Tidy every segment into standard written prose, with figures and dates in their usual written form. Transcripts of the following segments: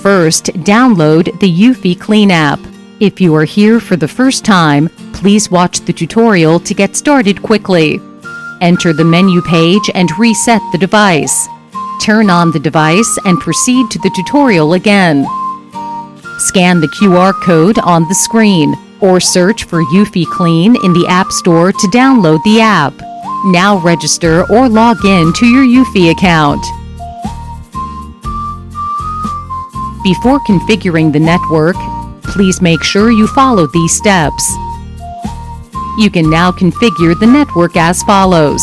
First, download the eufy Clean app. If you are here for the first time, please watch the tutorial to get started quickly. Enter the menu page and reset the device. Turn on the device and proceed to the tutorial again. Scan the QR code on the screen or search for eufy Clean in the App Store to download the app. Now register or log in to your eufy account. Before configuring the network, please make sure you follow these steps. You can now configure the network as follows.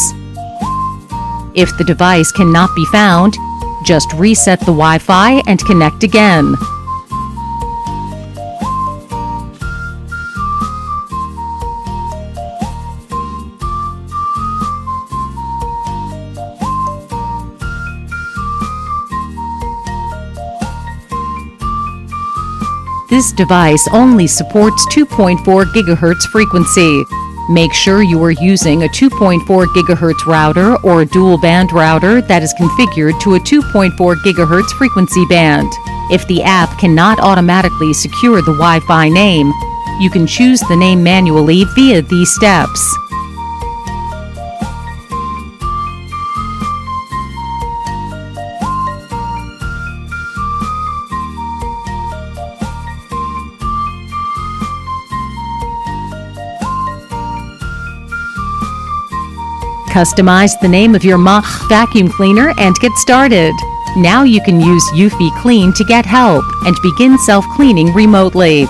If the device cannot be found, just reset the Wi-Fi and connect again. This device only supports 2.4 GHz frequency. Make sure you are using a 2.4 GHz router or a dual band router that is configured to a 2.4 GHz frequency band. If the app cannot automatically secure the Wi-Fi name, you can choose the name manually via these steps. Customize the name of your MACH vacuum cleaner and get started. Now you can use eufy Clean to get help and begin self-cleaning remotely.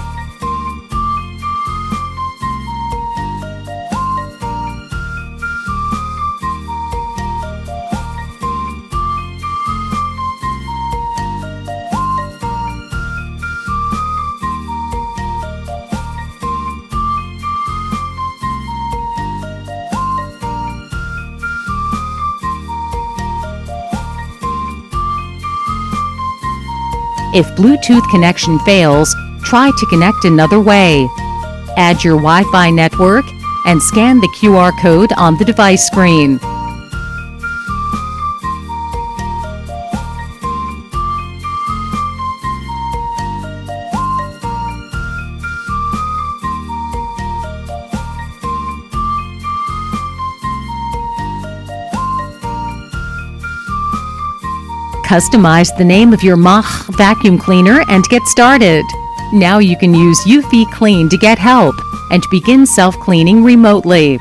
If Bluetooth connection fails, try to connect another way. Add your Wi-Fi network and scan the QR code on the device screen. Customize the name of your MACH vacuum cleaner and get started. Now you can use eufy Clean to get help and begin self-cleaning remotely.